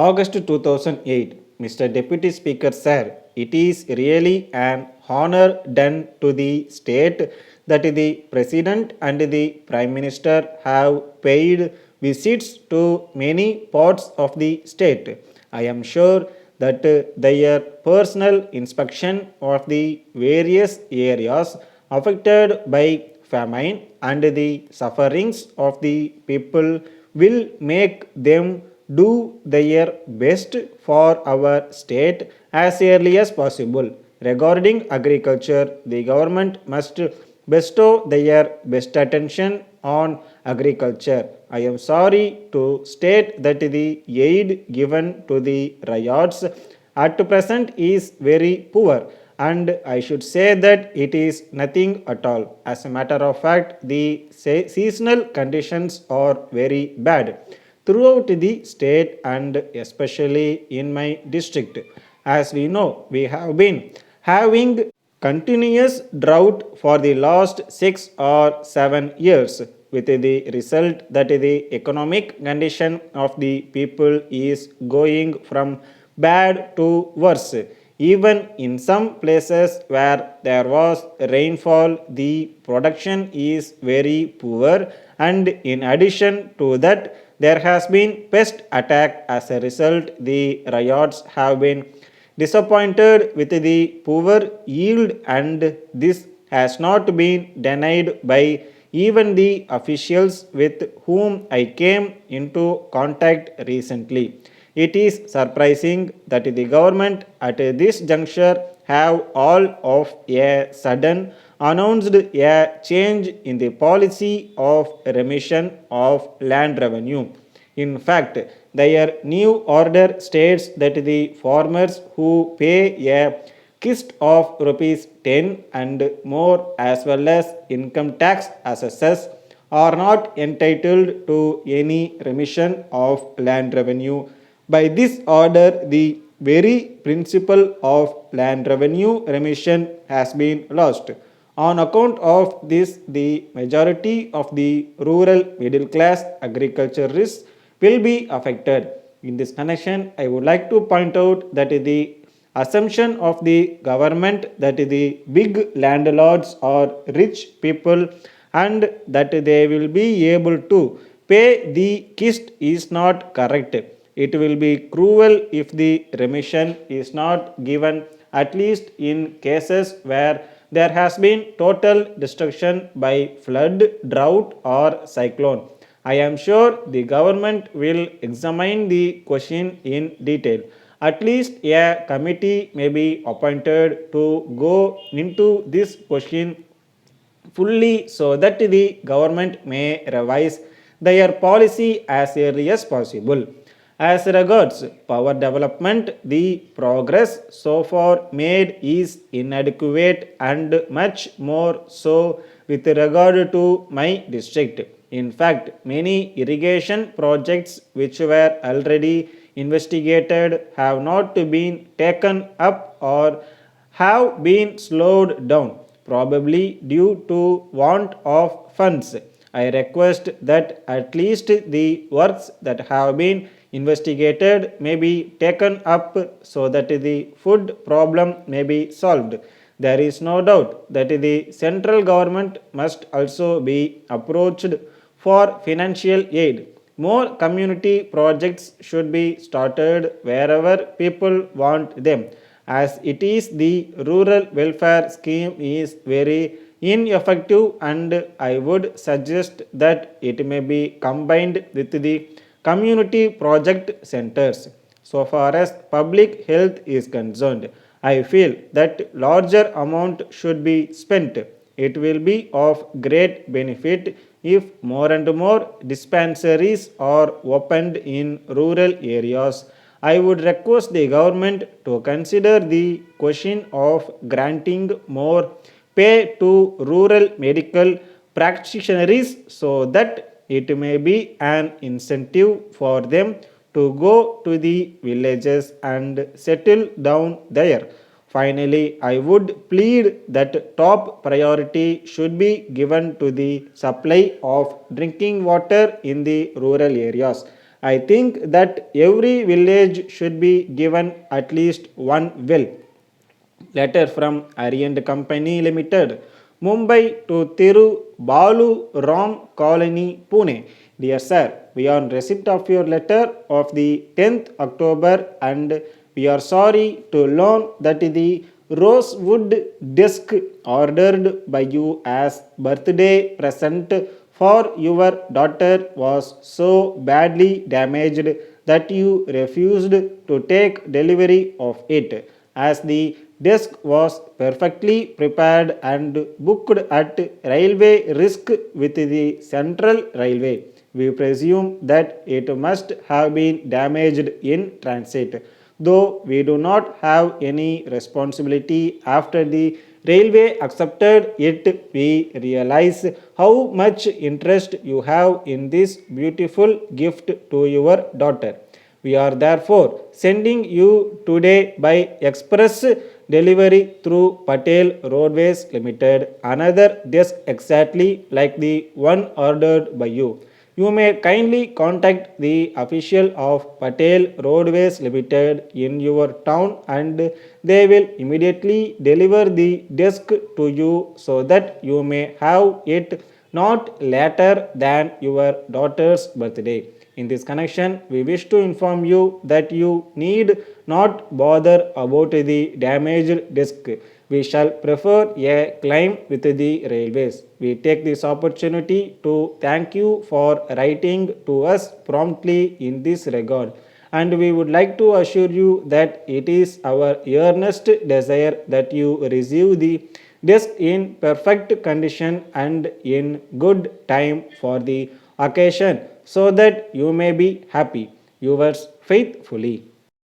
August 2008. Mr. Deputy Speaker, sir, it is really an honor done to the state that the President and the Prime Minister have paid visits to many parts of the state. I am sure that their personal inspection of the various areas affected by famine and the sufferings of the people will make them do their best for our state as early as possible. Regarding agriculture, the government must bestow their best attention on agriculture. I am sorry to state that the aid given to the riots at present is very poor, and I should say that it is nothing at all. As a matter of fact, the seasonal conditions are very bad throughout the state and especially in my district. As we know, we have been having continuous drought for the last 6 or 7 years, with the result that the economic condition of the people is going from bad to worse. Even in some places where there was rainfall, the production is very poor, and in addition to that, there has been pest attack. As a result, the riots have been disappointed with the poor yield, and this has not been denied by even the officials with whom I came into contact recently. It is surprising that the government at this juncture have all of a sudden announced a change in the policy of remission of land revenue. In fact, their new order states that the farmers who pay a kist of rupees 10 and more as well as income tax assessors are not entitled to any remission of land revenue. By this order, the very principle of land revenue remission has been lost. On account of this, the majority of the rural middle class agriculturists will be affected. In this connection, I would like to point out that the assumption of the government that the big landlords are rich people and that they will be able to pay the kist is not correct. It will be cruel if the remission is not given, at least in cases where there has been total destruction by flood, drought, or cyclone. I am sure the government will examine the question in detail. At least a committee may be appointed to go into this question fully so that the government may revise their policy as early as possible. As regards power development, the progress so far made is inadequate and much more so with regard to my district. In fact, many irrigation projects which were already investigated have not been taken up or have been slowed down, probably due to want of funds. I request that at least the works that have been investigated may be taken up so that the food problem may be solved. There is no doubt that the central government must also be approached for financial aid. More community projects should be started wherever people want them, as it is the rural welfare scheme is very ineffective, and I would suggest that it may be combined with the community project centers. So far as public health is concerned, I feel that larger amount should be spent. It will be of great benefit if more and more dispensaries are opened in rural areas. I would request the government to consider the question of granting more pay to rural medical practitioners so that it may be an incentive for them to go to the villages and settle down there. Finally, I would plead that top priority should be given to the supply of drinking water in the rural areas. I think that every village should be given at least one well. Letter from Arient Company Limited, Mumbai to Thiru Balu Ram Colony, Pune. Dear sir, we are on receipt of your letter of the 10th October and we are sorry to learn that the rosewood disc ordered by you as birthday present for your daughter was so badly damaged that you refused to take delivery of it, as the desk was perfectly prepared and booked at railway risk with the Central Railway. We presume that it must have been damaged in transit. Though we do not have any responsibility after the railway accepted it, we realize how much interest you have in this beautiful gift to your daughter. We are therefore sending you today by express delivery through Patel Roadways Limited another desk exactly like the one ordered by you. You may kindly contact the official of Patel Roadways Limited in your town and they will immediately deliver the desk to you so that you may have it not later than your daughter's birthday. In this connection, we wish to inform you that you need not bother about the damaged disc. We shall prefer a claim with the railways. We take this opportunity to thank you for writing to us promptly in this regard. And we would like to assure you that it is our earnest desire that you receive the disc in perfect condition and in good time for the occasion so that you may be happy. Yours faithfully.